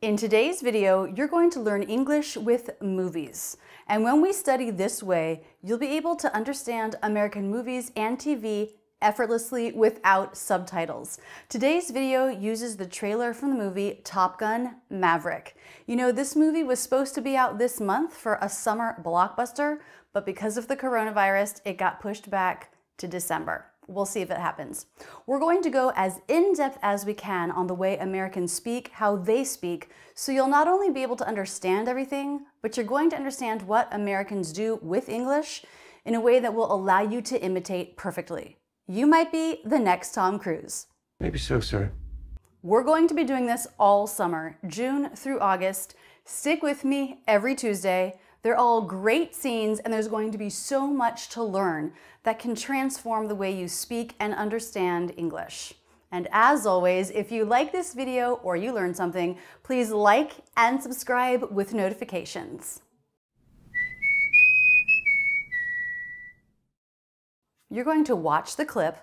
In today's video, you're going to learn English with movies. And when we study this way, you'll be able to understand American movies and TV effortlessly without subtitles. Today's video uses the trailer from the movie Top Gun: Maverick. You know, this movie was supposed to be out this month for a summer blockbuster, but because of the coronavirus, it got pushed back to December. We'll see if it happens. We're going to go as in-depth as we can on the way Americans speak, how they speak, so you'll not only be able to understand everything, but you're going to understand what Americans do with English in a way that will allow you to imitate perfectly. You might be the next Tom Cruise. Maybe so, sir. We're going to be doing this all summer, June through August. Stick with me every Tuesday. They're all great scenes, and there's going to be so much to learn that can transform the way you speak and understand English. And as always, if you like this video or you learned something, please like and subscribe with notifications. You're going to watch the clip,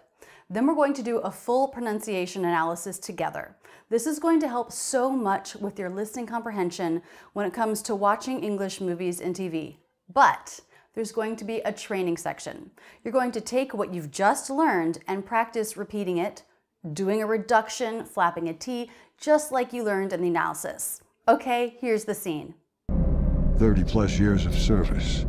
then we're going to do a full pronunciation analysis together. This is going to help so much with your listening comprehension when it comes to watching English movies and TV. But there's going to be a training section. You're going to take what you've just learned and practice repeating it, doing a reduction, flapping a T, just like you learned in the analysis. Okay, here's the scene. 30+ years of service.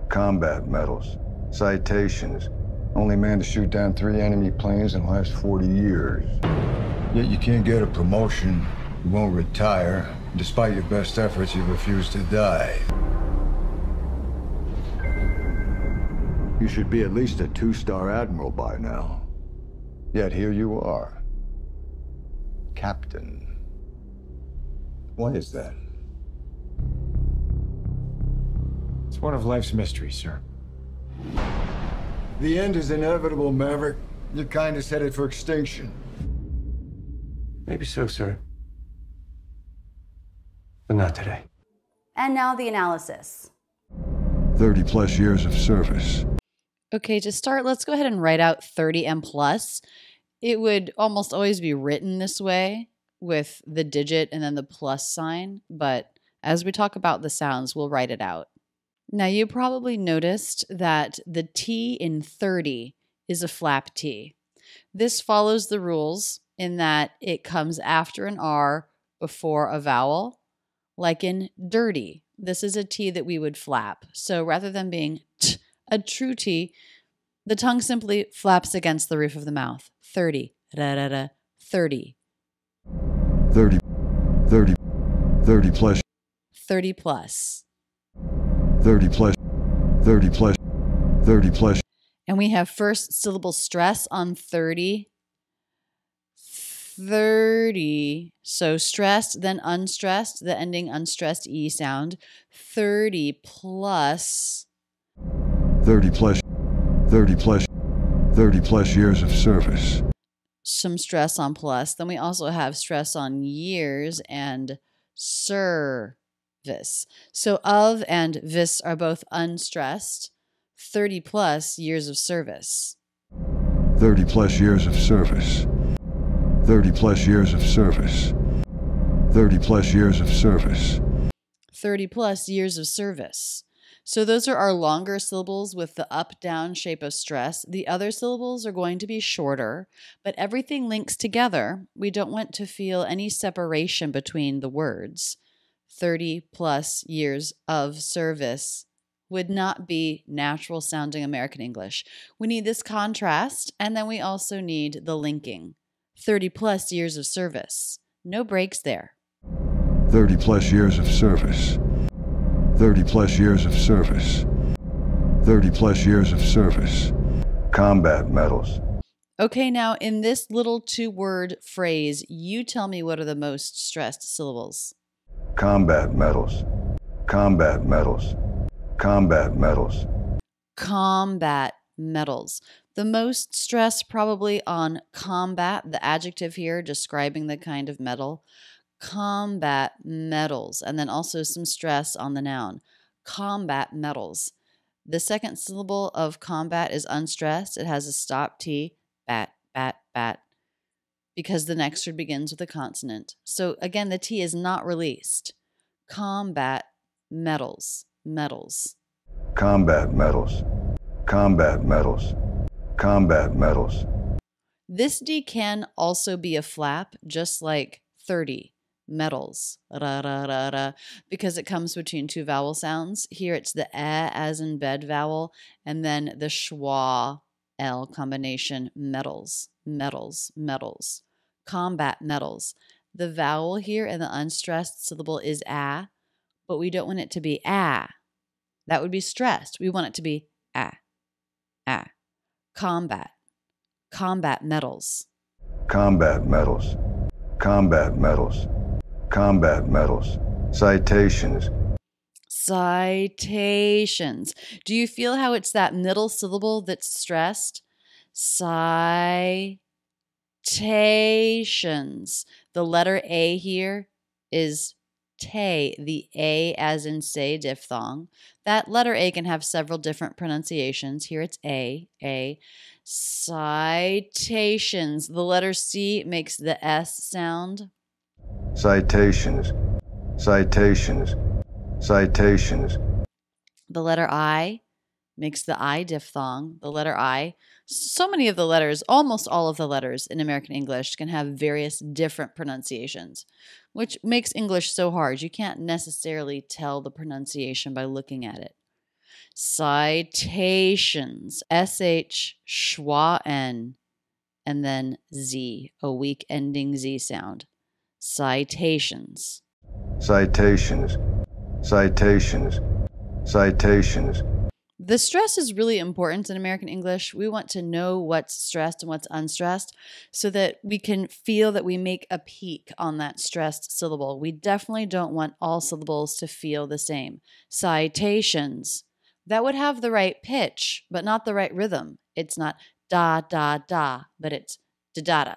Combat medals. Citations. Only man to shoot down 3 enemy planes in the last 40 years. Yet you can't get a promotion, you won't retire. Despite your best efforts, you refuse to die. You should be at least a 2-star admiral by now. Yet here you are. Captain. Why is that? It's one of life's mysteries, sir. The end is inevitable, Maverick. Your kind is headed for extinction. Maybe so, sir. But not today. And now the analysis. 30+ years of service. Okay, to start, let's go ahead and write out 30 and plus. It would almost always be written this way with the digit and then the plus sign, but as we talk about the sounds, we'll write it out. Now, you probably noticed that the T in 30 is a flap T. This follows the rules in that it comes after an R before a vowel, like in dirty. This is a T that we would flap. So rather than being t, a true T, the tongue simply flaps against the roof of the mouth. 30, da-da-da, 30. 30 plus. 30 plus. 30 plus. 30 plus. 30 plus. And we have first syllable stress on 30. 30. So stressed, then unstressed, the ending unstressed E sound. 30 plus. 30 plus. 30 plus. 30 plus years of service. Some stress on plus. Then we also have stress on years and service. So of and vis are both unstressed. 30 plus years of service. 30 plus years of service. 30 plus years of service. 30 plus years of service. 30 plus years of service. So those are our longer syllables with the up-down shape of stress. The other syllables are going to be shorter, but everything links together. We don't want to feel any separation between the words. 30 plus years of service would not be natural sounding American English. We need this contrast, and then we also need the linking. 30 plus years of service. No breaks there. 30 plus years of service. 30 plus years of service. 30 plus years of service. Combat medals. Okay, now in this little 2-word phrase, you tell me what are the most stressed syllables. Combat medals. Combat medals. Combat medals. Combat medals. The most stress probably on combat, the adjective here describing the kind of medal. Combat medals. And then also some stress on the noun. Combat medals. The second syllable of combat is unstressed. It has a stop T. Bat, bat, bat. because the next word begins with a consonant. So again, the T is not released. Combat metals, metals. Combat metals. Combat metals. Combat metals. This D can also be a flap, just like 30, metals, ra, ra, ra, ra, because it comes between two vowel sounds. Here it's the as in bed vowel, and then the schwa L combination, metals, metals, metals. Combat metals. The vowel here in the unstressed syllable is a, but we don't want it to be a. That would be stressed. We want it to be a. Combat. Combat metals. Combat metals. Combat metals. Combat metals. Citations. Citations. Do you feel how it's that middle syllable that's stressed? Citations. The letter A here is te, the A as in say diphthong. That letter A can have several different pronunciations. Here it's A. Citations. The letter C makes the S sound. Citations. Citations. Citations. The letter I makes the I diphthong. The letter I. So many of the letters, almost all of the letters in American English can have various different pronunciations, which makes English so hard. You can't necessarily tell the pronunciation by looking at it. Citations. SH, schwa N, and then Z, a weak ending Z sound. Citations. Citations. Citations. Citations. The stress is really important in American English. We want to know what's stressed and what's unstressed so that we can feel that we make a peak on that stressed syllable. We definitely don't want all syllables to feel the same. Citations. That would have the right pitch, but not the right rhythm. It's not da, da, da, but it's da, da, da.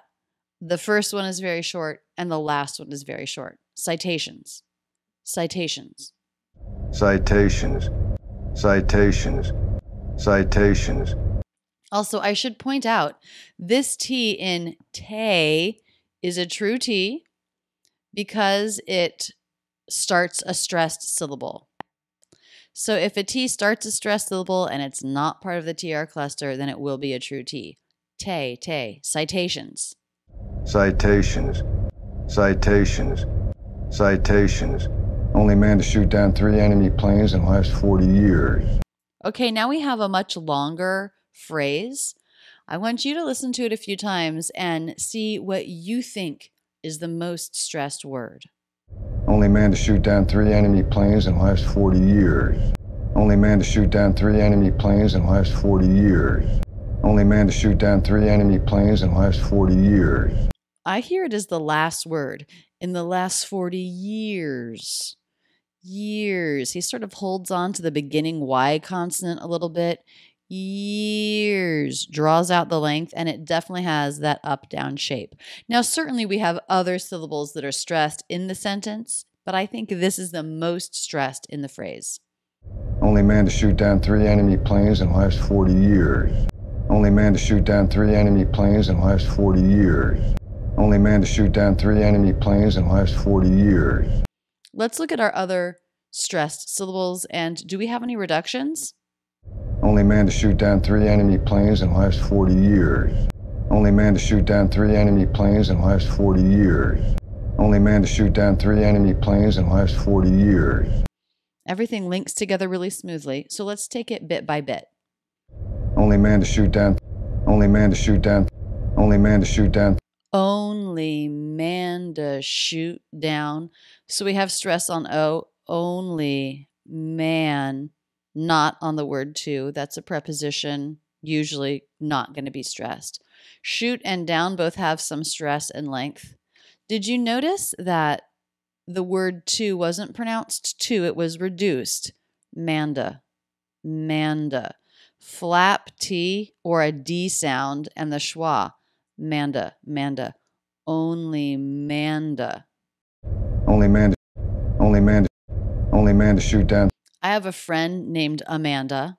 The first one is very short and the last one is very short. Citations. Citations. Citations. Citations. Citations. Also, I should point out, this T in te is a true T because it starts a stressed syllable. So if a T starts a stressed syllable and it's not part of the TR cluster, then it will be a true T. Te. Citations. Citations. Citations. Citations. Only man to shoot down 3 enemy planes in the last 40 years. Okay, now we have a much longer phrase. I want you to listen to it a few times and see what you think is the most stressed word. Only man to shoot down 3 enemy planes in the last 40 years. Only man to shoot down 3 enemy planes in the last 40 years. Only man to shoot down 3 enemy planes in the last 40 years. I hear it as the last word. In the last 40 years. Years. He sort of holds on to the beginning Y consonant a little bit. Years. Draws out the length, and it definitely has that up-down shape. Now, certainly we have other syllables that are stressed in the sentence, but I think this is the most stressed in the phrase. Only man to shoot down 3 enemy planes in the last 40 years. Only man to shoot down 3 enemy planes in the last 40 years. Only man to shoot down 3 enemy planes in the last 40 years. Let's look at our other stressed syllables, and do we have any reductions? Only man to shoot down 3 enemy planes in the last 40 years. Only man to shoot down 3 enemy planes in the last 40 years. Only man to shoot down 3 enemy planes in the last 40 years. Everything links together really smoothly, so let's take it bit by bit. Only man to shoot down. Only man to shoot down. Only man to shoot down. Only man to shoot down. So we have stress on O. Only man, not on the word to. That's a preposition, usually not going to be stressed. Shoot and down both have some stress and length. Did you notice that the word to wasn't pronounced to, it was reduced? Manda. Manda. Flap T or a D sound and the schwa. Manda, Manda. Only Manda. Only man to shoot down. I have a friend named Amanda,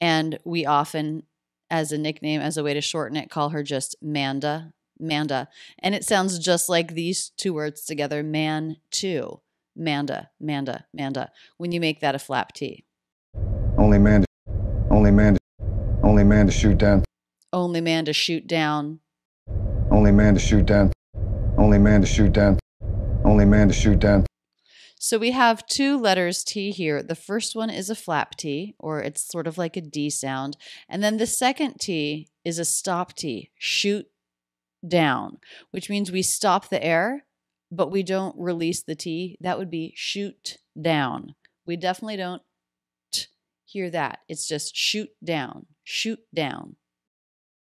and we often, as a nickname, as a way to shorten it, call her just Manda. Manda. And it sounds just like these two words together, man too. Manda, Manda, Manda, when you make that a flap T. Only man to shoot down. Only man to shoot down. Only man to shoot down. Only man to shoot down. Only man to shoot down. So we have two letters T here. The first one is a flap T, or it's sort of like a D sound. And then the second T is a stop T, shoot down, which means we stop the air, but we don't release the T. That would be shoot down. We definitely don't hear that. It's just shoot down, shoot down.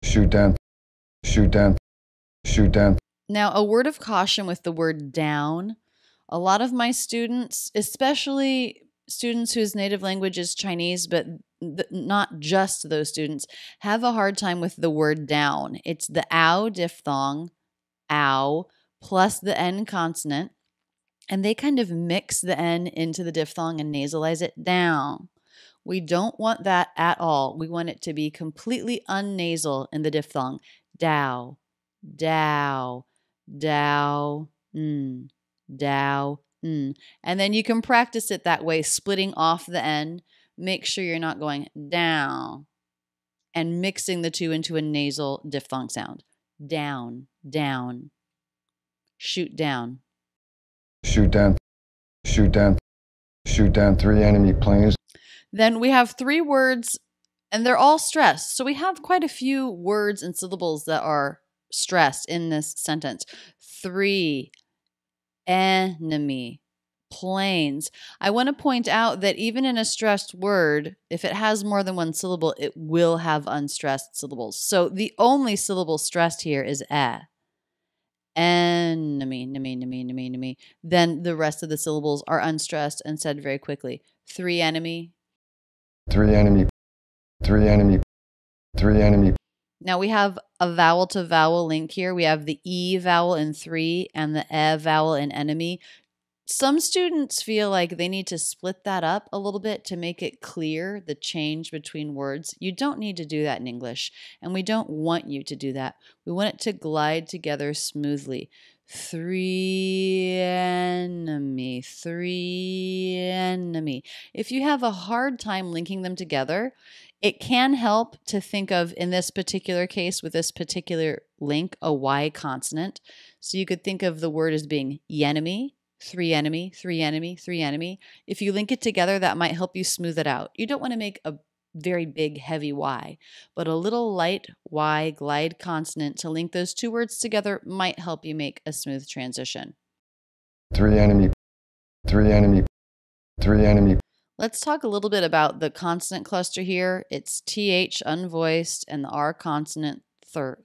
Shoot down. Shoot down. Shoot down. Now, a word of caution with the word down. A lot of my students, especially students whose native language is Chinese, but not just those students, have a hard time with the word down. It's the ow diphthong, ow, plus the N consonant, and they kind of mix the N into the diphthong and nasalize it down. We don't want that at all. We want it to be completely unnasal in the diphthong. Dow, dow, dow, dow, and then you can practice it that way, splitting off the N. Make sure you're not going down and mixing the two into a nasal diphthong sound. Down, down, shoot down. Shoot down. Shoot down. Shoot down 3 enemy planes. Then we have 3 words, and they're all stressed. So we have quite a few words and syllables that are stressed in this sentence. 3 enemy planes. I want to point out that even in a stressed word, if it has more than one syllable, it will have unstressed syllables. So the only syllable stressed here is enemy. Then the rest of the syllables are unstressed and said very quickly. 3 enemy. 3 enemy. 3 enemy. 3 enemy. Now we have a vowel to vowel link here. We have the E vowel in 3 and the E vowel in enemy. Some students feel like they need to split that up a little bit to make it clear the change between words. You don't need to do that in English, and we don't want you to do that. We want it to glide together smoothly. 3 enemy, 3 enemy. If you have a hard time linking them together, it can help to think of, in this particular case, with this particular link, a Y consonant. So you could think of the word as being yenemy, 3 enemy, 3 enemy, 3 enemy. If you link it together, that might help you smooth it out. You don't want to make a very big, heavy Y, but a little light Y glide consonant to link those 2 words together might help you make a smooth transition. 3 enemy. 3 enemy. 3 enemy. Let's talk a little bit about the consonant cluster here. It's TH unvoiced and the R consonant thir.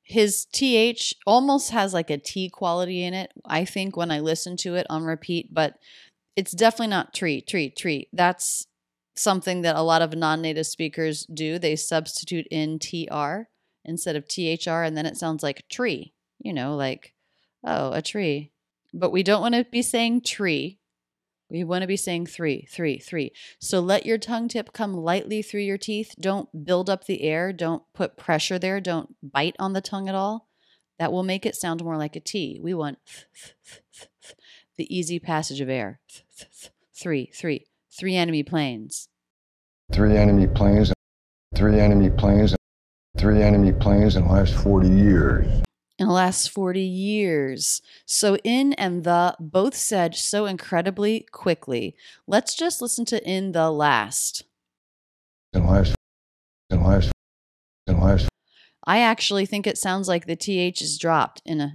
His TH almost has like a T quality in it, I think, when I listen to it on repeat, but it's definitely not tree. That's something that a lot of non-native speakers do. They substitute in TR instead of THR, and then it sounds like tree, like, oh, a tree. But we don't want to be saying tree. We want to be saying 3. So let your tongue tip come lightly through your teeth. Don't build up the air. Don't put pressure there. Don't bite on the tongue at all. That will make it sound more like a T. We want the easy passage of air. 3 enemy planes. 3 enemy planes. 3 enemy planes. 3 enemy planes in the last 40 years. In the last 40 years. So in and the both said so incredibly quickly. Let's just listen to in the last. In the last. I actually think it sounds like the TH is dropped. In a.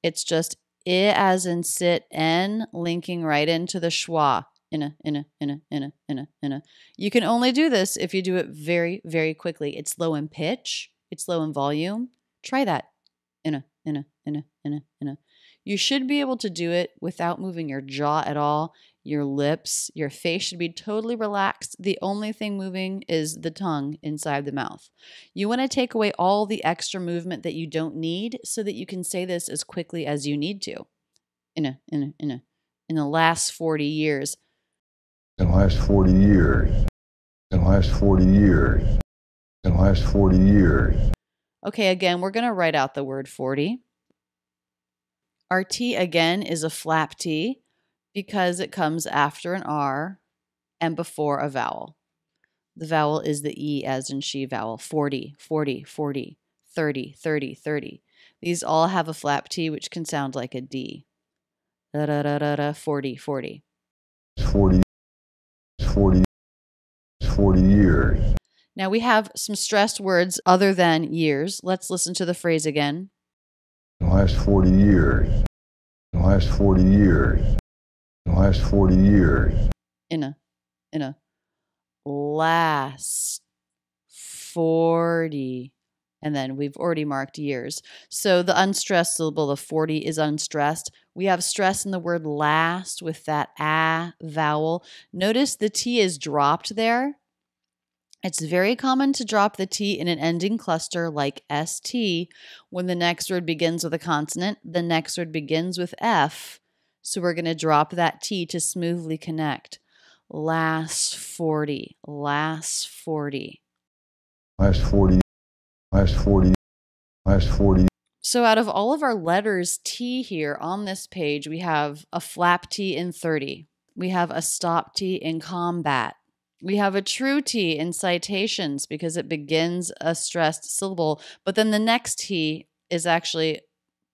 It's just I as in sit, N linking right into the schwa. In a. You can only do this if you do it very, very quickly. It's low in pitch. It's low in volume. Try that. In a. You should be able to do it without moving your jaw at all. Your lips, your face should be totally relaxed. The only thing moving is the tongue inside the mouth. You want to take away all the extra movement that you don't need so that you can say this as quickly as you need to. In the last 40 years. In the last 40 years. In the last 40 years. in the last 40 years. Okay, again, we're going to write out the word 40. Our T again is a flap T because it comes after an R and before a vowel. The vowel is the E as in she vowel. 40, 40, 40, 30, 30, 30. These all have a flap T, which can sound like a D. Da da da da da, 40, 40. 40, 40, 40 years. Now we have some stressed words other than years. Let's listen to the phrase again. In the last 40 years. In the last 40 years. In the last 40 years. In a last 40. And then we've already marked years. So the unstressed syllable of 40 is unstressed. We have stress in the word last with that ah vowel. Notice the T is dropped there. It's very common to drop the T in an ending cluster like ST when the next word begins with a consonant. The next word begins with F. So we're going to drop that T to smoothly connect. Last 40, last 40. Last 40, last 40, last 40. So out of all of our letters T here on this page, we have a flap T in 30. We have a stop T in combat. We have a true T in citations because it begins a stressed syllable, but then the next T is actually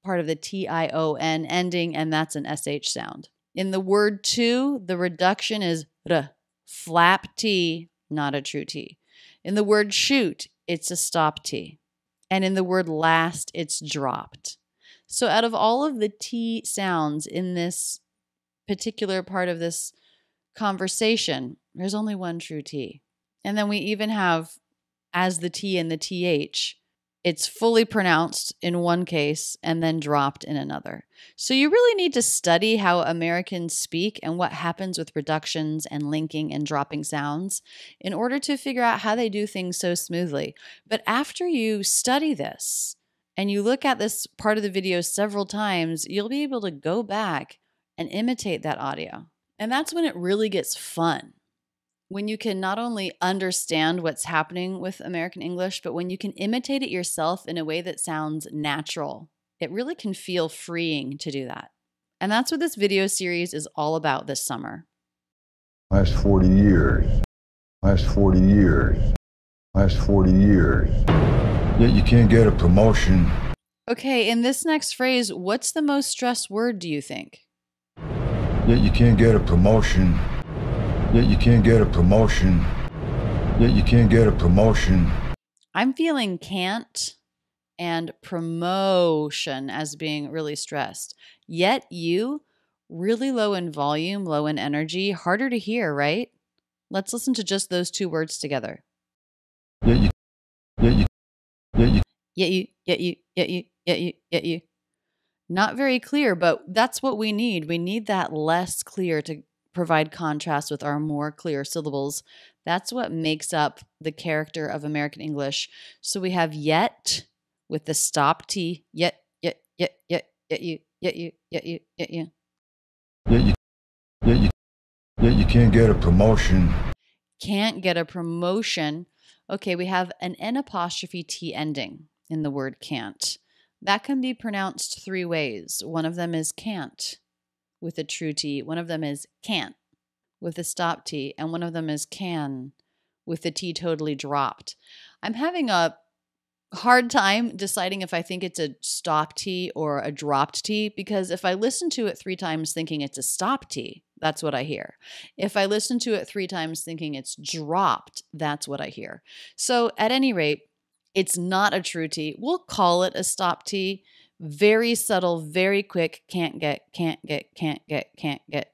part of the T-I-O-N ending, and that's an SH sound. In the word to, the reduction is R, flap T, not a true T. In the word shoot, it's a stop T. And in the word last, it's dropped. So out of all of the T sounds in this particular part of this conversation, there's only one true T. And then we even have, as the T and the TH, it's fully pronounced in one case and then dropped in another. So you really need to study how Americans speak and what happens with reductions and linking and dropping sounds in order to figure out how they do things so smoothly. But after you study this and you look at this part of the video several times, you'll be able to go back and imitate that audio. And that's when it really gets fun. When you can not only understand what's happening with American English, but when you can imitate it yourself in a way that sounds natural. It really can feel freeing to do that. And that's what this video series is all about this summer. Last 40 years. Last 40 years. Last 40 years. Yet you can't get a promotion. Okay, in this next phrase, what's the most stressed word, do you think? Yet you can't get a promotion. Yet you can't get a promotion. Yet you can't get a promotion. I'm feeling can't and promotion as being really stressed. Yet you, really low in volume, low in energy, harder to hear, right? Let's listen to just those two words together. Yet you, yet you, yet you. Yet you, yet you, yet you, yet you, yet you. Not very clear, but that's what we need. We need that less clear to provide contrast with our more clear syllables. That's what makes up the character of American English. So we have yet with the stop T, yet, yet, yet, yet, yet you, yet you, yet you, yet you. Yet you, yet you, yet you can't get a promotion. Can't get a promotion. Okay, we have an N apostrophe T ending in the word can't. That can be pronounced three ways. One of them is can't with a true T. One of them is can't with a stop T. And one of them is can with the T totally dropped. I'm having a hard time deciding if I think it's a stop T or a dropped T, because if I listen to it 3 times thinking it's a stop T, that's what I hear. If I listen to it 3 times thinking it's dropped, that's what I hear. So at any rate, it's not a true T. We'll call it a stop T. Very subtle, very quick. Can't get, can't get, can't get, can't get,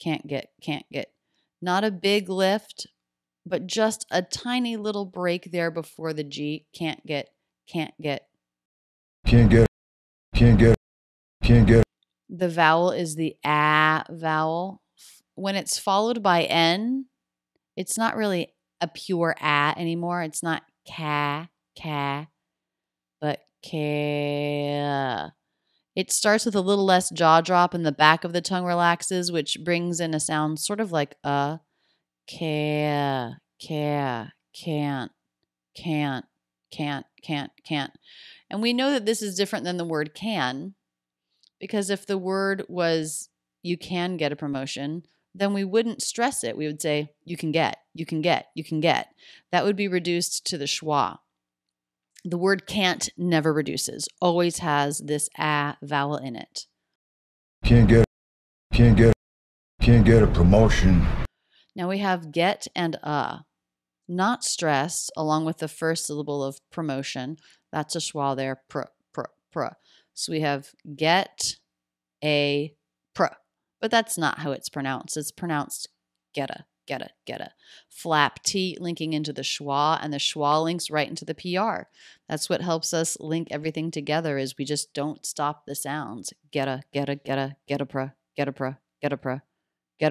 can't get, can't get. Not a big lift, but just a tiny little break there before the G. Can't get, can't get. Can't get, can't get, can't get. The vowel is the A vowel. When it's followed by N, it's not really a pure A anymore. It's not ka, but ka. It starts with a little less jaw drop and the back of the tongue relaxes, which brings in a sound sort of like a, can't. can't. And we know that this is different than the word can, because if the word was you can get a promotion, then we wouldn't stress it. We would say you can get. That would be reduced to the schwa. The word can't never reduces, always has this a vowel in it. Can't get a promotion. Now we have get and not stressed along with the first syllable of promotion. That's a schwa there, pr. So we have get a pr, but that's not how it's pronounced. It's pronounced getta. Flap T linking into the schwa, and the schwa links right into the PR. That's what helps us link everything together, is we just don't stop the sounds. Get a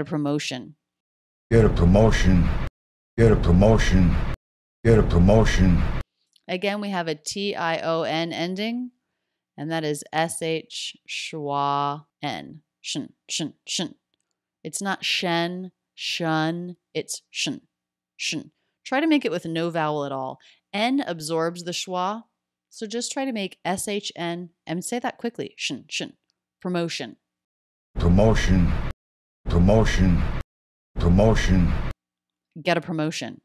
promotion. Get a promotion. Again, we have a TION ending, and that is SH schwa N. Shin. It's not shen, shun, it's shin. Try to make it with no vowel at all. N absorbs the schwa, so just try to make SHN and say that quickly. Shin. Promotion. Get a promotion.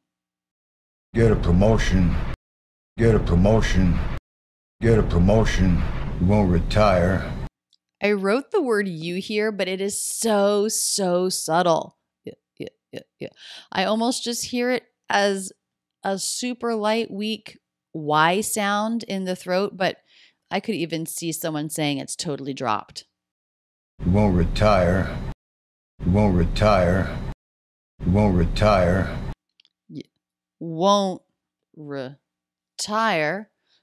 You won't retire. I wrote the word you here, but it is so subtle. Yeah. I almost just hear it as a super light, weak Y sound in the throat, but I could even see someone saying it's totally dropped. You won't retire. Won't retire.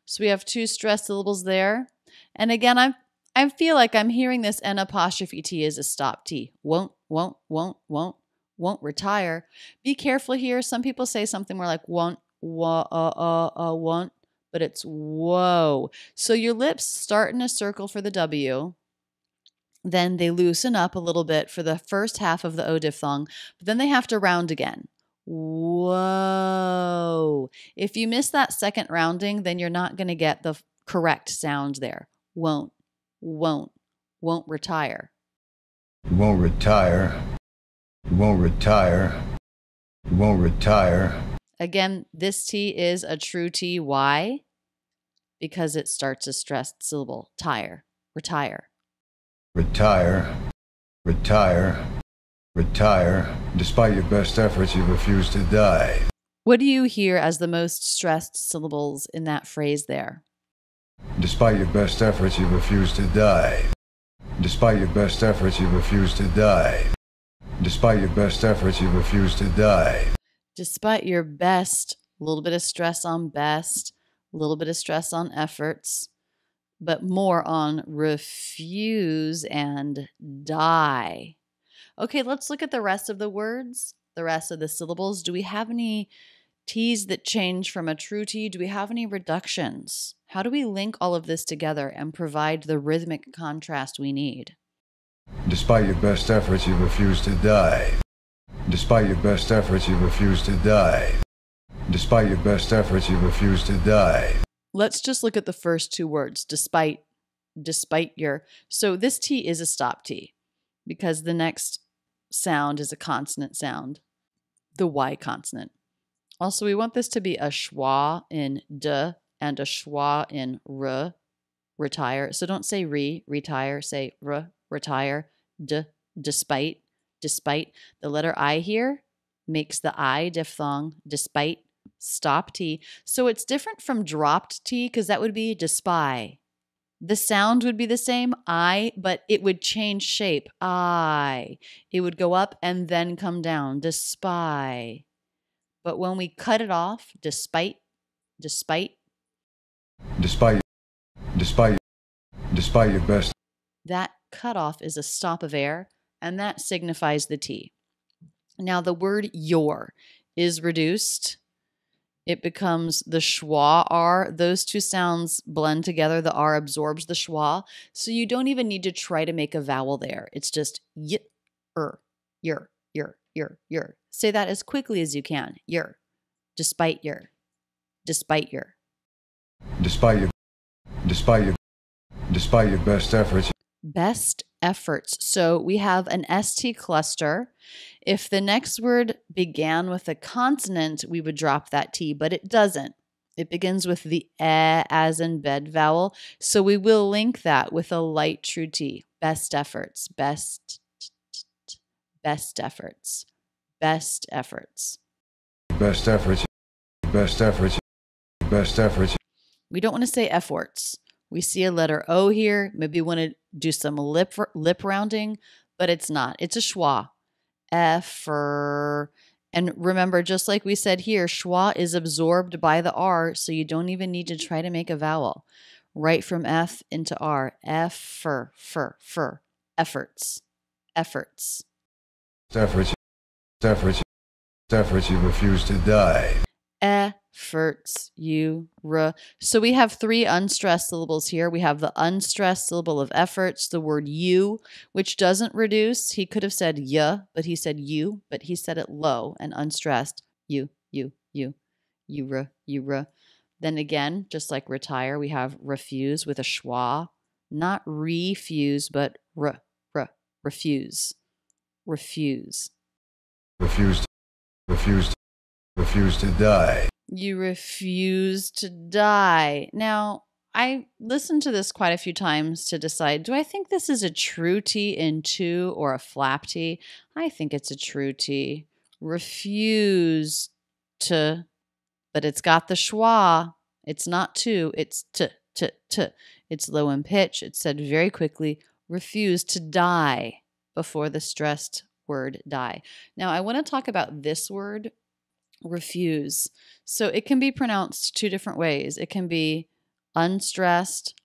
So we have two stressed syllables there. And again, I feel like I'm hearing this N apostrophe T as a stop T. Won't retire. Be careful here. Some people say something more like won't, but it's whoa. So your lips start in a circle for the W. Then they loosen up a little bit for the first half of the O diphthong, but then they have to round again. Whoa. If you miss that second rounding, then you're not going to get the correct sound there. Won't retire. Won't retire. Again, this T is a true T. Why? Because it starts a stressed syllable. Retire. Despite your best efforts, you refuse to die. What do you hear as the most stressed syllables in that phrase there? Despite your best efforts, you refuse to die. Despite your best efforts, you refuse to die. Despite your best efforts, you refuse to die. Despite your best, a little bit of stress on best, a little bit of stress on efforts, but more on refuse and die. Okay, let's look at the rest of the words, the rest of the syllables. Do we have any T's that change from a true T? Do we have any reductions? How do we link all of this together and provide the rhythmic contrast we need? Despite your best efforts, you refuse to die. Despite your best efforts, you refuse to die. Despite your best efforts, you refuse to die. Let's just look at the first two words, despite your. So this T is a stop T because the next sound is a consonant sound, the Y consonant. Also, we want this to be a schwa in D and a schwa in R, retire. So don't say retire, say R, retire, despite. The letter I here makes the I diphthong, despite, stop T. So it's different from dropped T because that would be despite. The sound would be the same, I, but it would change shape, I. It would go up and then come down, despite. But when we cut it off, despite your best. That cutoff is a stop of air, and that signifies the T. Now the word your is reduced. It becomes the schwa R. Those two sounds blend together. The R absorbs the schwa. So you don't even need to try to make a vowel there. It's just your. Say that as quickly as you can. Your. Despite your. despite your. Despite your best efforts. Best efforts. So we have an ST cluster. If the next word began with a consonant, we would drop that T, but it doesn't. It begins with the as in bed vowel. So we will link that with a light true T. Best efforts. Best efforts. Best efforts. Best efforts. Best efforts. Best efforts. We don't want to say efforts. We see a letter O here. Maybe you want to do some lip rounding, but it's not. It's a schwa. Effer. And remember, just like we said here, schwa is absorbed by the R, so you don't even need to try to make a vowel. Right from F into R. Effer. Efforts. Efforts. Efforts. Efforts. Efforts. You refuse to die. Efforts, So we have 3 unstressed syllables here. We have the unstressed syllable of efforts, the word you, which doesn't reduce. He could have said ya, but he said you, but he said it low and unstressed. You. Then again, just like retire, we have refuse with a schwa, not refuse, but refuse. Refuse. Refuse to die. You refuse to die. Now, I listened to this quite a few times to decide, do I think this is a true T in to or a flap T? I think it's a true T. Refuse to, but it's got the schwa. It's not to, it's t. It's low in pitch. It's said very quickly, refuse to die before the stressed word die. Now, I want to talk about this word, refuse. So it can be pronounced 2 different ways. It can be unstressed,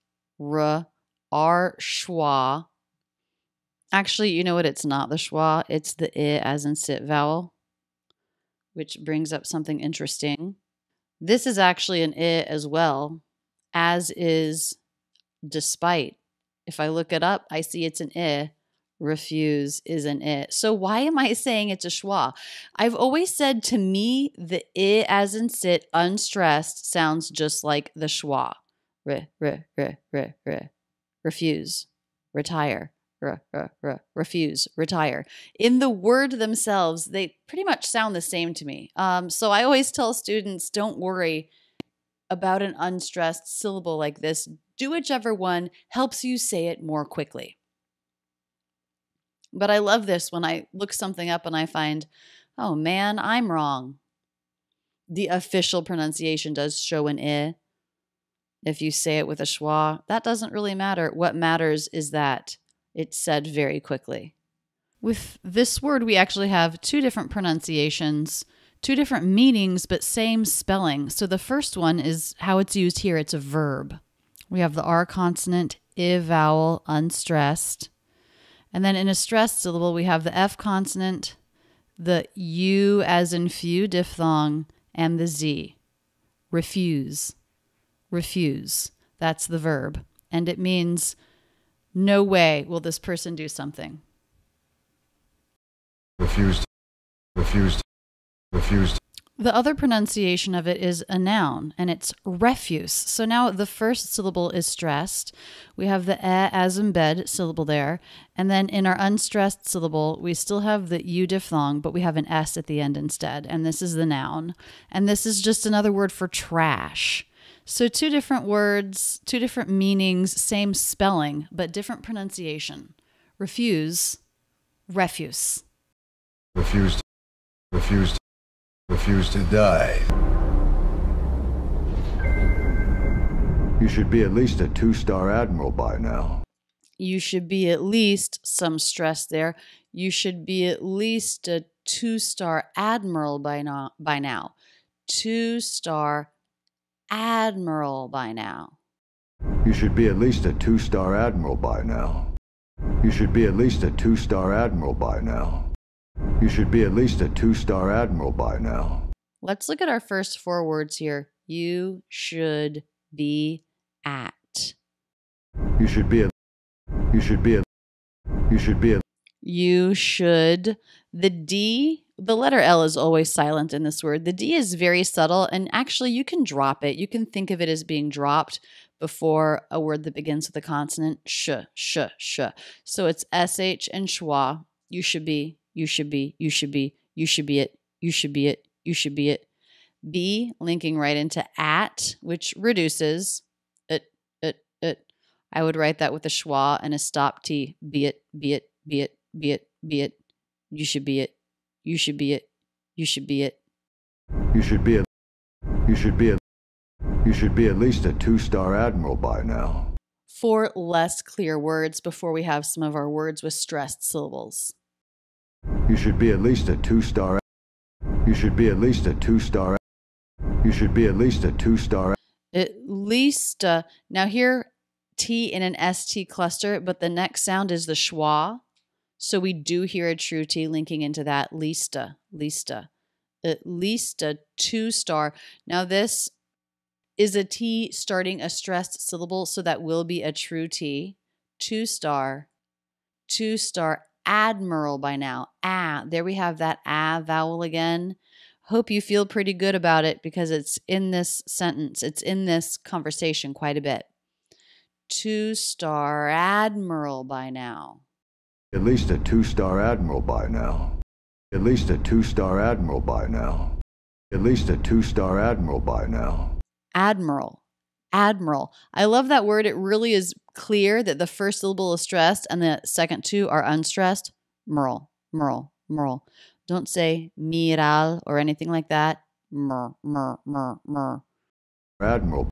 r schwa. Actually, you know what? It's not the schwa. It's the I as in sit vowel, which brings up something interesting. This is actually an I as well, as is despite. If I look it up, I see it's an I. Refuse is an I. So why am I saying it's a schwa? I've always said, to me, the I as in sit unstressed sounds just like the schwa. Refuse, retire, refuse, retire. In the word themselves, they pretty much sound the same to me. So I always tell students, don't worry about an unstressed syllable like this. Do whichever one helps you say it more quickly. But I love this when I look something up and I find, oh man, I'm wrong. The official pronunciation does show an I. If you say it with a schwa, that doesn't really matter. What matters is that it's said very quickly. With this word, we actually have 2 different pronunciations, 2 different meanings, but same spelling. So the first one is how it's used here. It's a verb. We have the R consonant, I vowel, unstressed. And then in a stressed syllable, we have the F consonant, the U as in few diphthong, and the Z. Refuse. Refuse. That's the verb. And it means, no way will this person do something. Refused. Refused. Refused. The other pronunciation of it is a noun, and it's refuse. So now the first syllable is stressed. We have the e as in bed syllable there. And then in our unstressed syllable, we still have the U diphthong, but we have an S at the end instead. And this is the noun. And this is just another word for trash. So 2 different words, 2 different meanings, same spelling, but different pronunciation. Refuse, refuse. Refused. Refused. Refuse to die. You should be at least a 2-star admiral by now. You should be at least, some stress there, you should be at least a 2-star admiral by now. 2-star admiral by now. You should be at least a 2-star admiral by now. You should be at least a 2-star admiral by now. You should be at least a 2-star admiral by now. Let's look at our first 4 words here. You should be at. You should be at. You should be at. You should be at. You should. The D The letter L is always silent in this word. The D is very subtle, and actually you can drop it. You can think of it as being dropped before a word that begins with a consonant. Sh, sh, sh. So it's SH and schwa. You should be, you should be, you should be, you should be it, you should be it, you should be it. B linking right into at, which reduces it. I would write that with a schwa and a stop T. Be it, be it, be it, be it, be it. You should be it. You should be it. You should be it. You should be at least a 2-star admiral by now. 4 less clear words before we have some of our words with stressed syllables. You should be at least a 2-star. You should be at least a 2-star. You should be at least a 2-star. At least, now here, T in an ST cluster, but the next sound is the schwa. So we do hear a true T linking into that. Lista. At least a 2-star. Now this is a T starting a stressed syllable, so that will be a true T. 2-star. 2-star admiral by now. Ah, there we have that ah vowel again. Hope you feel pretty good about it because it's in this sentence. It's in this conversation quite a bit. 2-star admiral by now. At least a 2-star admiral by now. At least a 2-star admiral by now. At least a 2-star admiral by now. Admiral. Admiral. I love that word. It really is clear that the first syllable is stressed and the second 2 are unstressed. Merle. Don't say miral or anything like that. Mer. Admiral.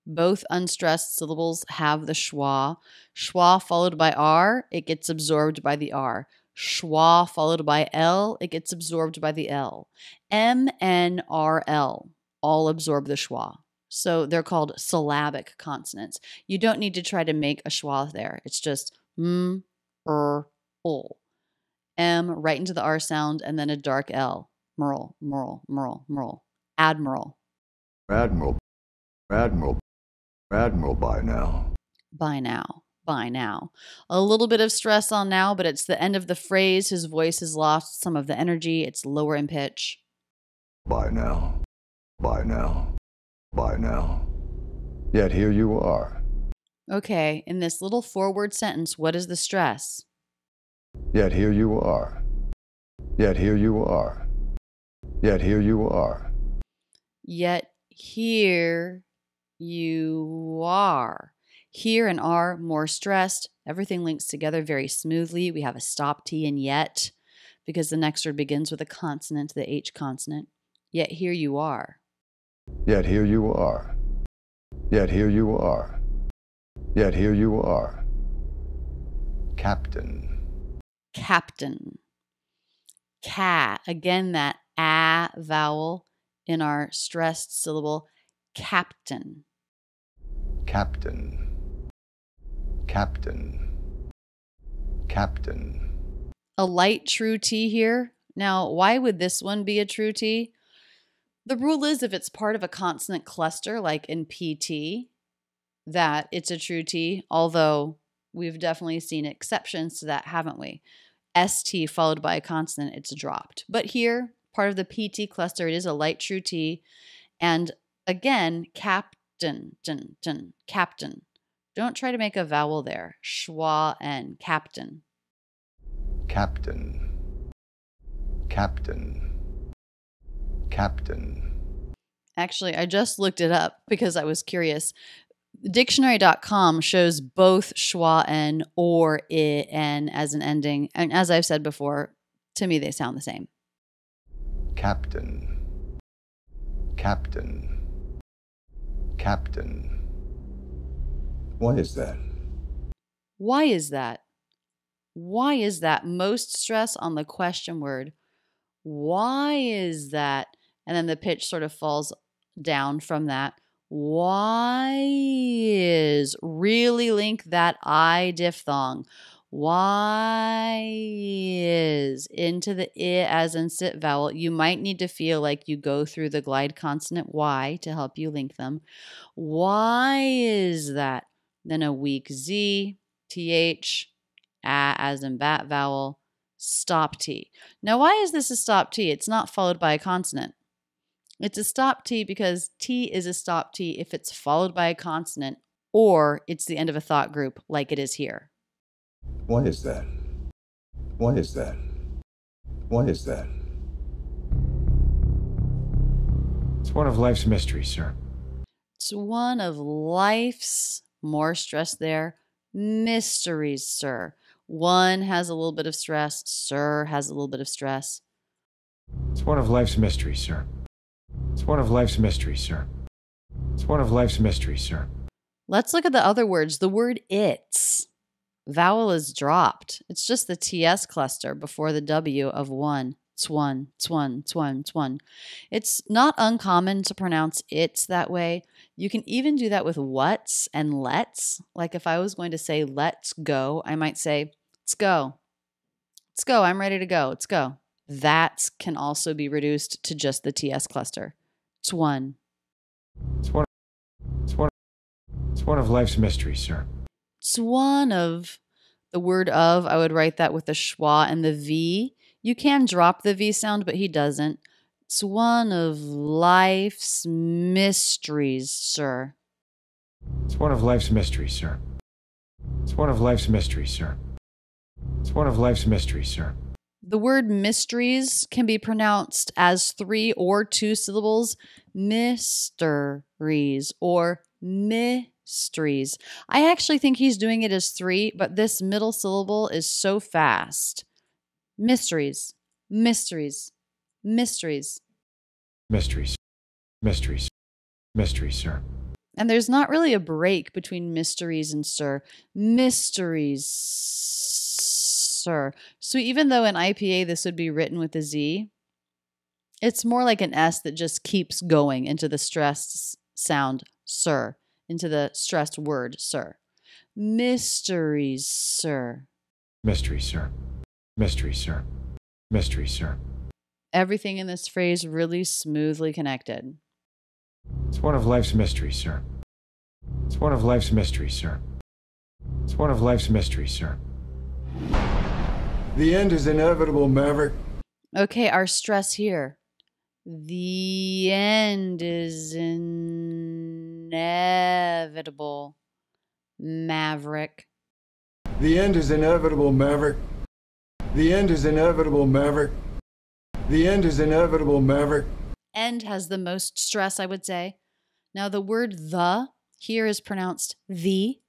Both unstressed syllables have the schwa. Schwa followed by R, it gets absorbed by the R. Schwa followed by L, it gets absorbed by the L. M, N, R, L all absorb the schwa. So they're called syllabic consonants. You don't need to try to make a schwa there. It's just ul. M right into the R sound and then a dark L. Merle. Admiral. Admiral by now. By now. A little bit of stress on now, but it's the end of the phrase. His voice has lost some of the energy. It's lower in pitch. By now. Yet here you are. Okay, in this little 4-word sentence, what is the stress? Yet here you are. Yet here you are. Yet here you are. Yet here you are. Here and are more stressed. Everything links together very smoothly. We have a stop T in yet because the next word begins with a consonant, the H consonant. Yet here you are. Yet here you are. Yet here you are. Yet here you are. Captain. Again, that a vowel in our stressed syllable. Captain. A light true T here. Now, why would this one be a true T? The rule is if it's part of a consonant cluster, like in PT, that it's a true T, although we've definitely seen exceptions to that, haven't we? ST followed by a consonant, it's dropped. But here, part of the PT cluster, it is a light true T. And again, captain. Don't try to make a vowel there. Schwa and captain. Captain. Actually, I just looked it up because I was curious. Dictionary.com shows both schwa and or I-N as an ending. And as I've said before, to me, they sound the same. Captain. Why is that? Why is that? Most stress on the question word. Why is that? And then the pitch sort of falls down from that. Why is, really link that I diphthong. Why is into the I as in sit vowel. You might need to feel like you go through the glide consonant Y to help you link them. Why is that? Then a weak Z, TH, A as in bat vowel, stop T. Now, why is this a stop T? It's not followed by a consonant. It's a stop T because T is a stop T if it's followed by a consonant or it's the end of a thought group like it is here. Why is that? Why is that? Why is that? It's one of life's mysteries, sir. It's one of life's, more stress there, mysteries, sir. One has a little bit of stress, sir has a little bit of stress. It's one of life's mysteries, sir. It's one of life's mysteries, sir. It's one of life's mysteries, sir. Let's look at the other words. The word it's. Vowel is dropped. It's just the TS cluster before the W of one. Tswan, tswan, tswan, tswan. It's not uncommon to pronounce it's that way. You can even do that with what's and let's. Like if I was going to say let's go, I might say, let's go. Let's go. I'm ready to go. Let's go. That can also be reduced to just the TS cluster. Tswan. It's one of life's mysteries, sir. It's one of the word of. I would write that with the schwa and the V. You can drop the V sound, but he doesn't. It's one of life's mysteries, sir. It's one of life's mysteries, sir. It's one of life's mysteries, sir. It's one of life's mysteries, sir. The word mysteries can be pronounced as 3 or 2 syllables. Mysteries or mysteries. I actually think he's doing it as 3, but this middle syllable is so fast. Mysteries, mysteries, mysteries. Mysteries. Mysteries. Mysteries, sir. And there's not really a break between mysteries and sir. Mysteries, sir. So even though in IPA this would be written with a Z, it's more like an S that just keeps going into the stressed sound, sir, into the stressed word, sir. Mysteries, sir. Mysteries, sir. Mysteries, sir. Mysteries, sir. Everything in this phrase really smoothly connected. It's one of life's mysteries, sir. It's one of life's mysteries, sir. It's one of life's mysteries, sir. The end is inevitable, Maverick. Okay, our stress here. The end is inevitable, Maverick. The end is inevitable, Maverick. The end is inevitable, Maverick. The end is inevitable, Maverick. End has the most stress, I would say. Now, the word the here is pronounced the.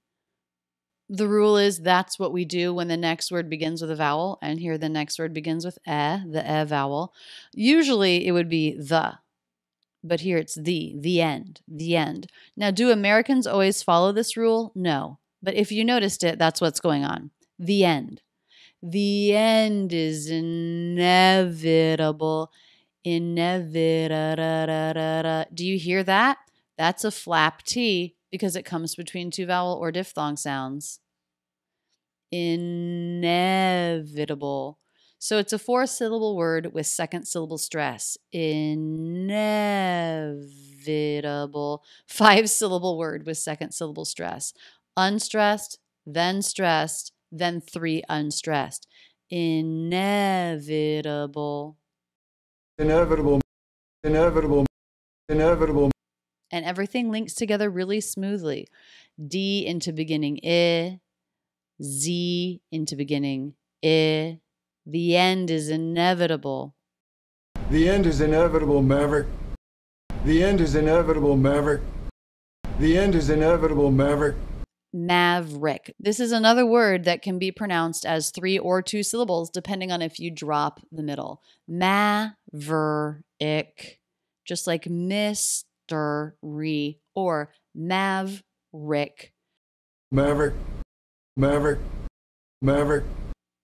The rule is that's what we do when the next word begins with a vowel, and here the next word begins with the vowel. Usually it would be the, but here it's the end, the end. Now, do Americans always follow this rule? No. But if you noticed it, that's what's going on. The end. The end is inevitable. Inevitable. Do you hear that? That's a flap T because it comes between 2 vowel or diphthong sounds. Inevitable. So it's a 4-syllable word with 2nd syllable stress. Inevitable. 5-syllable word with 2nd syllable stress. Unstressed, then stressed, then 3 unstressed. Inevitable. Inevitable. Inevitable. Inevitable. And everything links together really smoothly. D into beginning I, Z into beginning I. The end is inevitable. The end is inevitable, Maverick. The end is inevitable, Maverick. The end is inevitable, Maverick. Maverick. This is another word that can be pronounced as 3 or 2 syllables depending on if you drop the middle. Maverick. Just like mystery or maverick. Maverick. Maverick. Maverick.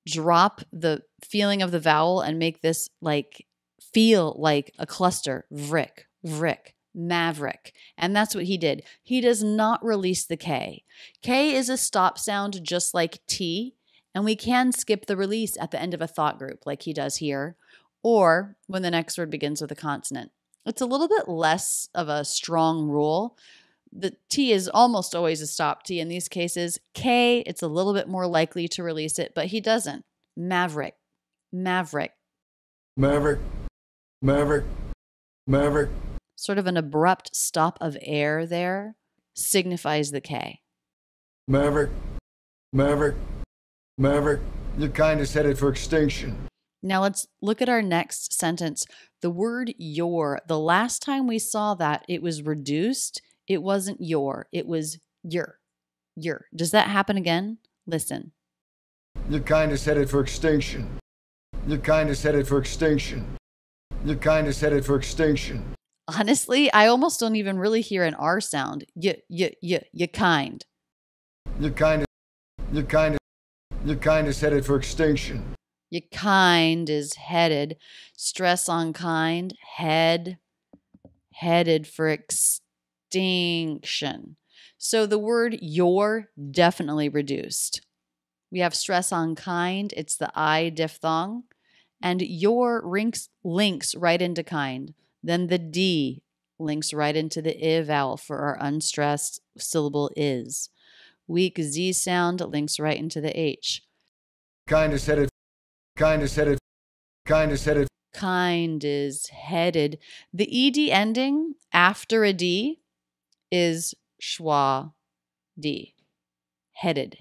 Drop the feeling of the vowel and make this like feel like a cluster. Vrick, vrick, maverick. And that's what he did. He does not release the K. K is a stop sound just like T, and we can skip the release at the end of a thought group like he does here, or when the next word begins with a consonant. It's a little bit less of a strong rule. The T is almost always a stop T in these cases. K, it's a little bit more likely to release it, but he doesn't. Maverick, Maverick. Maverick, Maverick, Maverick. Sort of an abrupt stop of air there signifies the K. Maverick, Maverick, Maverick. Your kind is headed for extinction. Now let's look at our next sentence. The word your, the last time we saw that, it was reduced. It wasn't your, it was your. Does that happen again? Listen. Your kind is headed for extinction. Your kind is headed for extinction. Your kind is headed for extinction. Honestly, I almost don't even really hear an R sound. You kind. Your kind is headed for extinction. Your kind is headed. Stress on kind. Headed for extinction. So the word your definitely reduced. We have stress on kind. It's the I diphthong. And your links right into kind. Then the D links right into the I vowel for our unstressed syllable is. Weak Z sound links right into the H. Kind is headed. Kind is headed. Kind is headed. Kind is headed. The ED ending after a D is schwa D. Headed.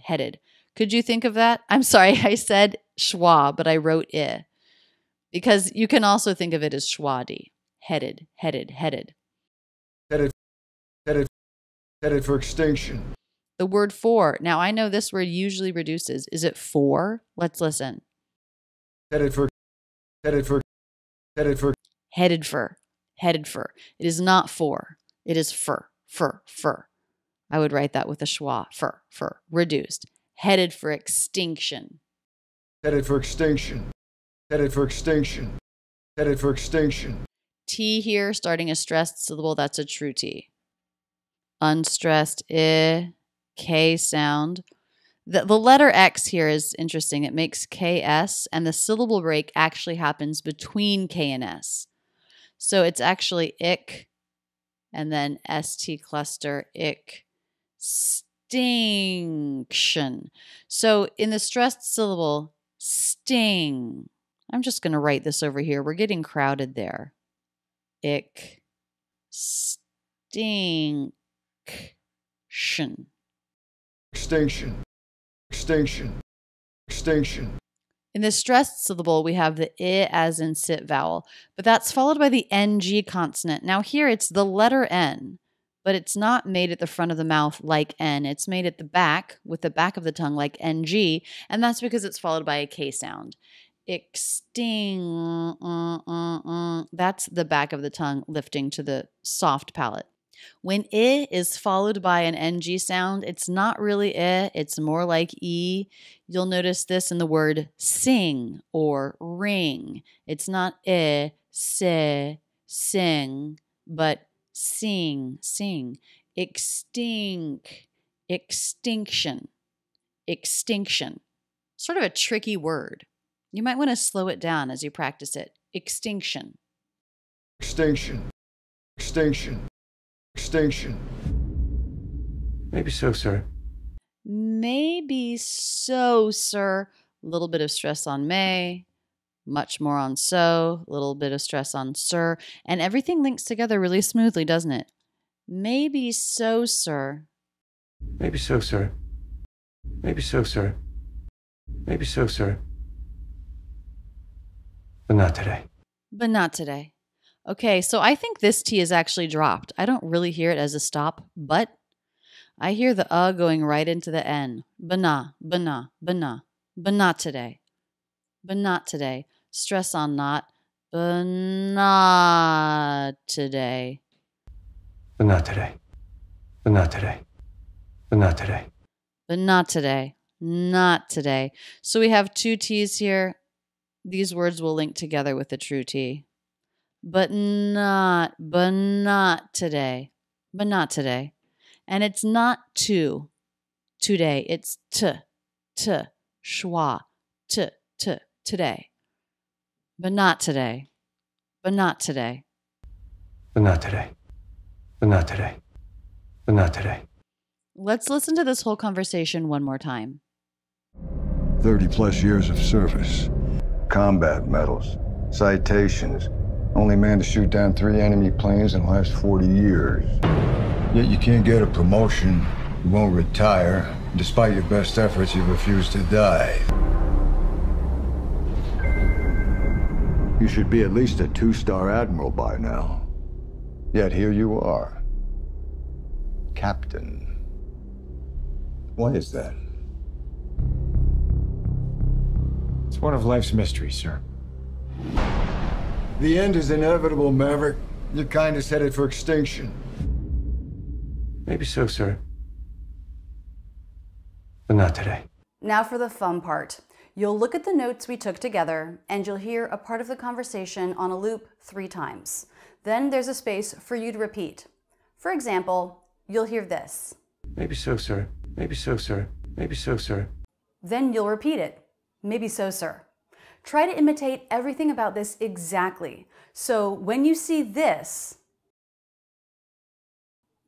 Could you think of that? I'm sorry, I said schwa, but I wrote I. Because you can also think of it as schwa D. Headed. Headed for extinction. The word for. Now, I know this word usually reduces. Is it for? Let's listen. Headed for. Headed for. It is not for. It is fur. I would write that with a schwa. Fur. Reduced. Headed for extinction. Headed for extinction. Headed for extinction. Headed for extinction. T here, starting a stressed syllable, that's a true T. Unstressed, I, K sound. The letter X here is interesting. It makes KS, and the syllable break actually happens between K and S. So it's actually ick, and then ST cluster, ick, stinction. So in the stressed syllable, sting. I'm just going to write this over here. We're getting crowded there. Ick, stinction. Extinction. In the stressed syllable, we have the I as in sit vowel, but that's followed by the NG consonant. Now here it's the letter N, but it's not made at the front of the mouth like N. It's made at the back, with the back of the tongue like NG, and that's because it's followed by a K sound. Exting, that's the back of the tongue lifting to the soft palate. When I is followed by an NG sound, it's not really I, it's more like E. You'll notice this in the word sing or ring. It's not I, se, sing, but sing. Extinction. Sort of a tricky word. You might want to slow it down as you practice it. Extinction. Maybe so, sir. Maybe so, sir. A little bit of stress on may, much more on so, a little bit of stress on sir, and everything links together really smoothly, doesn't it? Maybe so, sir. Maybe so, sir. Maybe so, sir. Maybe so, sir. But not today. But not today. Okay, so I think this T is actually dropped. I don't really hear it as a stop, but I hear the going right into the N. But not today. But not today. Stress on not. But not today. But not today. But not today. But not today. But not today. Not today. So we have two T's here. These words will link together with the true T. But not today. But not today. And it's not today. It's schwa, today. But not today. But not today. But not today. But not today. But not today. Let's listen to this whole conversation one more time. 30 plus years of service. combat medals, citations. Only man to shoot down 3 enemy planes in the last 40 years. Yet you can't get a promotion, you won't retire. Despite your best efforts, you refuse to die. You should be at least a 2-star admiral by now. Yet here you are. Captain. What is that? It's one of life's mysteries, sir. The end is inevitable, Maverick. Your kind is headed for extinction. Maybe so, sir. But not today. Now for the fun part. You'll look at the notes we took together, and you'll hear a part of the conversation on a loop 3 times. Then there's a space for you to repeat. For example, you'll hear this. Maybe so, sir. Maybe so, sir. Maybe so, sir. Then you'll repeat it. Maybe so, sir. Try to imitate everything about this exactly. So when you see this,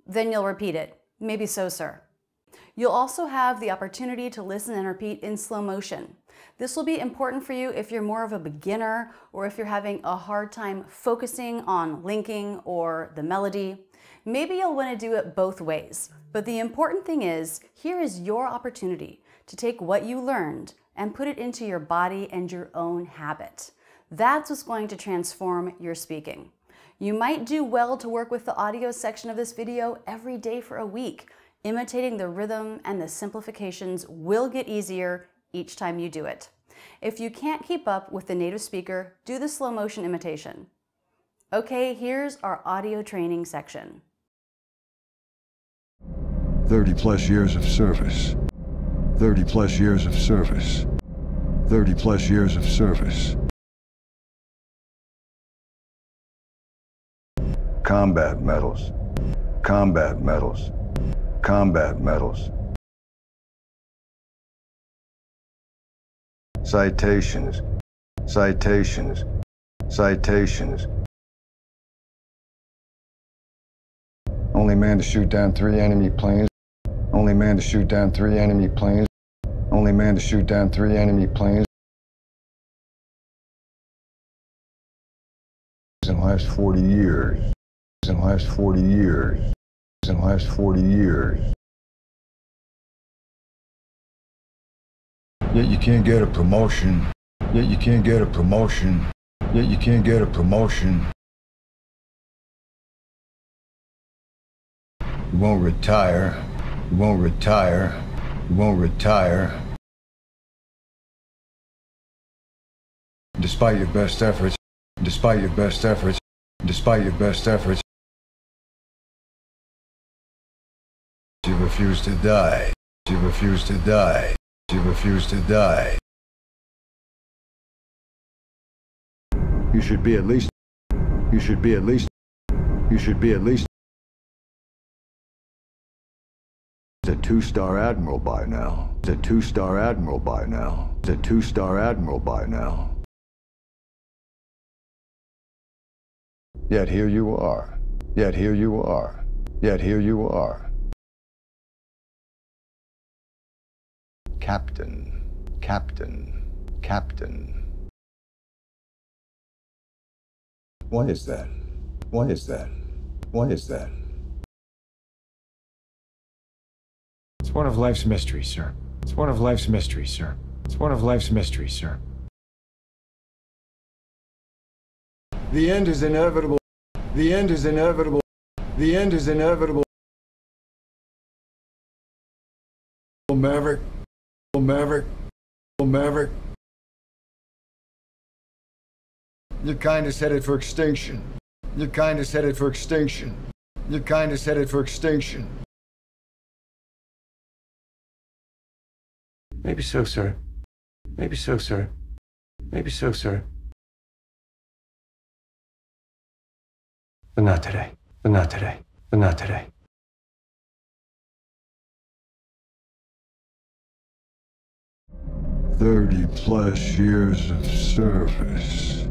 then you'll repeat it. Maybe so, sir. You'll also have the opportunity to listen and repeat in slow motion. This will be important for you if you're more of a beginner or if you're having a hard time focusing on linking or the melody. Maybe you'll want to do it both ways. But the important thing is, here is your opportunity to take what you learned and put it into your body and your own habit. That's what's going to transform your speaking. You might do well to work with the audio section of this video every day for a week. Imitating the rhythm and the simplifications will get easier each time you do it. If you can't keep up with the native speaker, do the slow motion imitation. Okay, here's our audio training section. 30 plus years of service. 30 plus years of service. 30 plus years of service. Combat medals. Combat medals. Combat medals. Citations. Citations. Citations. Only man to shoot down 3 enemy planes. Only man to shoot down 3 enemy planes. Only man to shoot down 3 enemy planes in the last 40 years. In the last 40 years. In the last 40 years. Yet you can't get a promotion. Yet you can't get a promotion. Yet you can't get a promotion. You won't retire. You won't retire. You won't retire. Despite your best efforts. Despite your best efforts. Despite your best efforts. You refuse to die. You refuse to die. You refuse to die. You should be at least. You should be at least. You should be at least a 2-star admiral by now. A 2-star admiral by now. A 2-star admiral by now. Yet here you are. Yet here you are. Yet here you are. Captain. Captain. Captain. What is that? What is that? What is that? It's one of life's mysteries, sir. It's one of life's mysteries, sir. It's one of life's mysteries, sir. The end is inevitable. The end is inevitable. The end is inevitable. Maverick. Maverick. Maverick. Your kind is headed for extinction. Your kind is headed for extinction. Your kind is headed for extinction. Maybe so, sir. Maybe so, sir. Maybe so, sir. But not today. But not today. But not today. +30 years of service.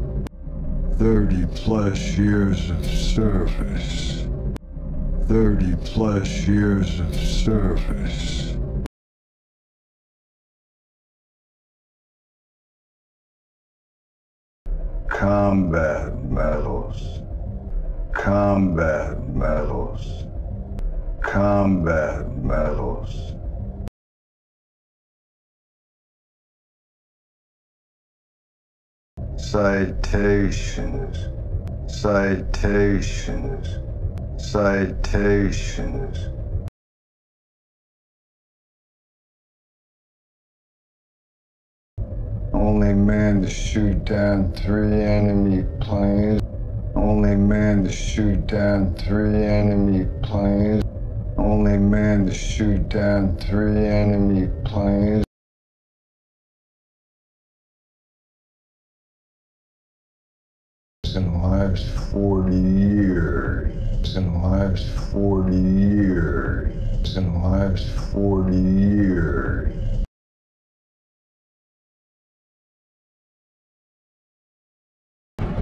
30+ years of service. 30+ years of service. Combat medals. Combat medals. Combat medals. Citations. Citations. Citations. Only man to shoot down 3 enemy planes. Only man to shoot down 3 enemy planes. Only man to shoot down 3 enemy planes. In last 40 years. In last 40 years. In last 40 years.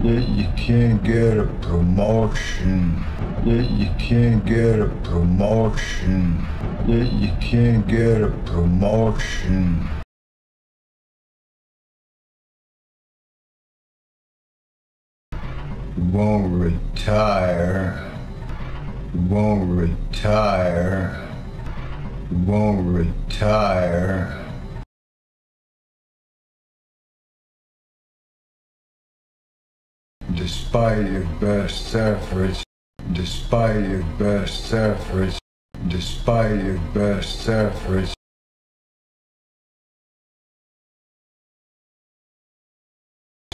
Yet you can't get a promotion. Yet you can't get a promotion. Yet you can't get a promotion. You won't retire. You won't retire. You won't retire. Despite your best efforts, despite your best efforts, despite your best efforts,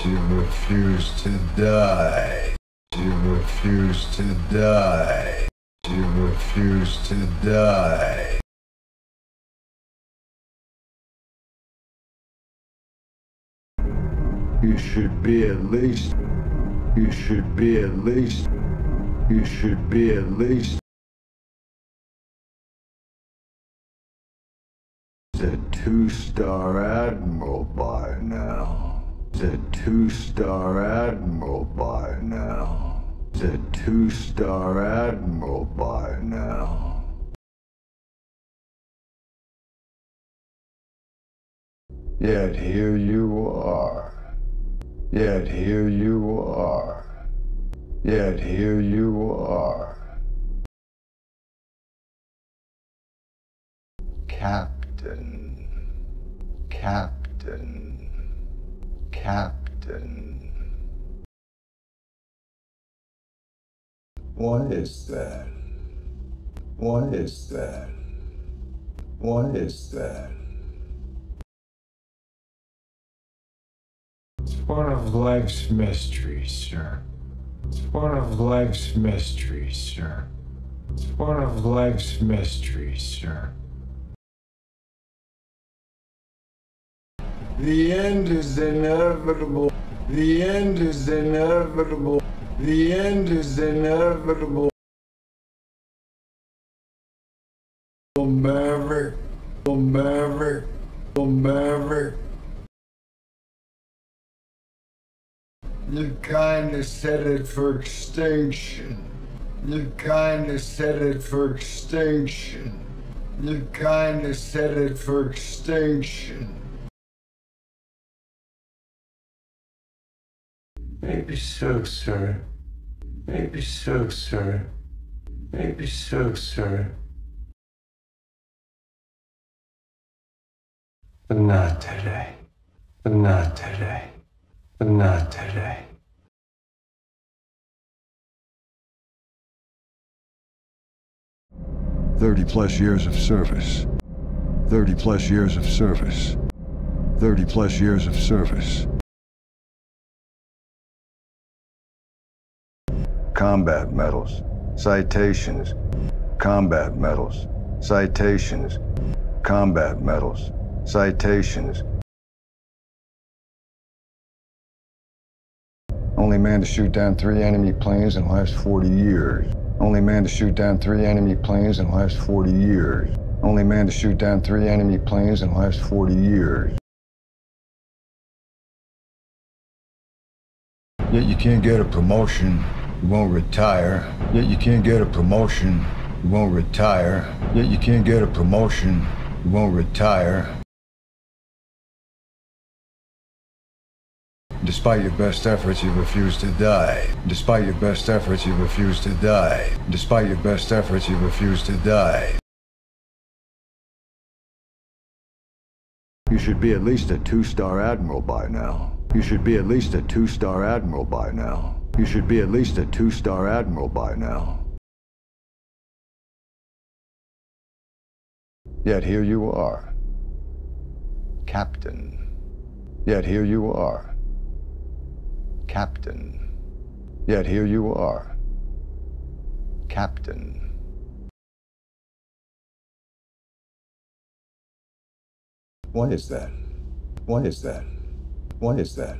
you refuse to die. You refuse to die. You refuse to die. You should be at least. You should be at least. You should be at least a 2-star admiral by now. A 2-star admiral by now. A 2-star admiral by now. Yet here you are. Yet here you are. Yet here you are. Captain. Captain. Captain. What is that? What is that? What is that? It's one of life's mysteries, sir. It's one of life's mysteries, sir. It's one of life's mysteries, sir. The end is inevitable. The end is inevitable. The end is inevitable. Maverick. Maverick. Maverick. You kinda set it for extinction. You kinda set it for extinction. You kinda set it for extinction. Maybe so, sir. Maybe so, sir. Maybe so, sir. But not today. But not today. But not today. +30 years of service. 30+ years of service. 30+ years of service. Combat medals. Citations. Combat medals. Citations. Combat medals. Citations. Only man to shoot down 3 enemy planes in the last 40 years. Only man to shoot down 3 enemy planes in the last 40 years. Only man to shoot down 3 enemy planes in the last 40 years. Yet you can't get a promotion. You won't retire. Yet you can't get a promotion. You won't retire. Yet you can't get a promotion. You won't retire. Despite your best efforts, you refuse to die. Despite your best efforts, you refuse to die. Despite your best efforts, you refuse to die. You should be at least a 2-star admiral by now. You should be at least a 2-star admiral by now. You should be at least a 2-star admiral by now. Yet here you are, Captain. Yet here you are, Captain. Yet here you are, Captain. Why is that? Why is that? Why is that?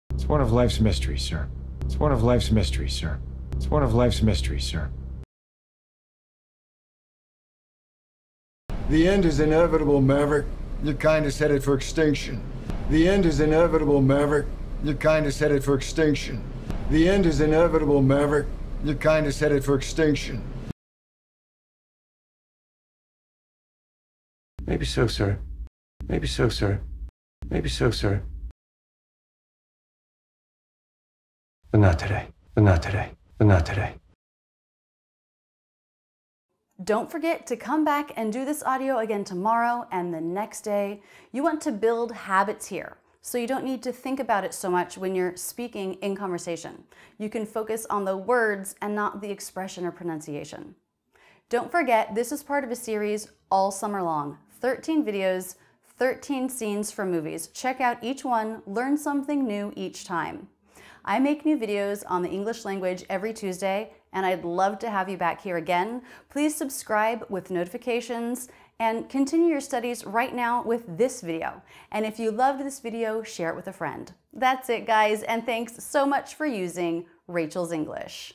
It's one of life's mysteries, sir. It's one of life's mysteries, sir. It's one of life's mysteries, sir. The end is inevitable, Maverick. Your kind is headed for extinction. The end is inevitable, Maverick. Your kind is headed for extinction. The end is inevitable, Maverick. Your kind is headed for extinction. Maybe so, sir. Maybe so, sir. Maybe so, sir. But not today. But not today. But not today. Don't forget to come back and do this audio again tomorrow and the next day. You want to build habits here, so you don't need to think about it so much when you're speaking in conversation. You can focus on the words and not the expression or pronunciation. Don't forget, this is part of a series all summer long. 13 videos, 13 scenes from movies. Check out each one, learn something new each time. I make new videos on the English language every Tuesday, and I'd love to have you back here again. Please subscribe with notifications and continue your studies right now with this video. And if you loved this video, share it with a friend. That's it, guys, and thanks so much for using Rachel's English.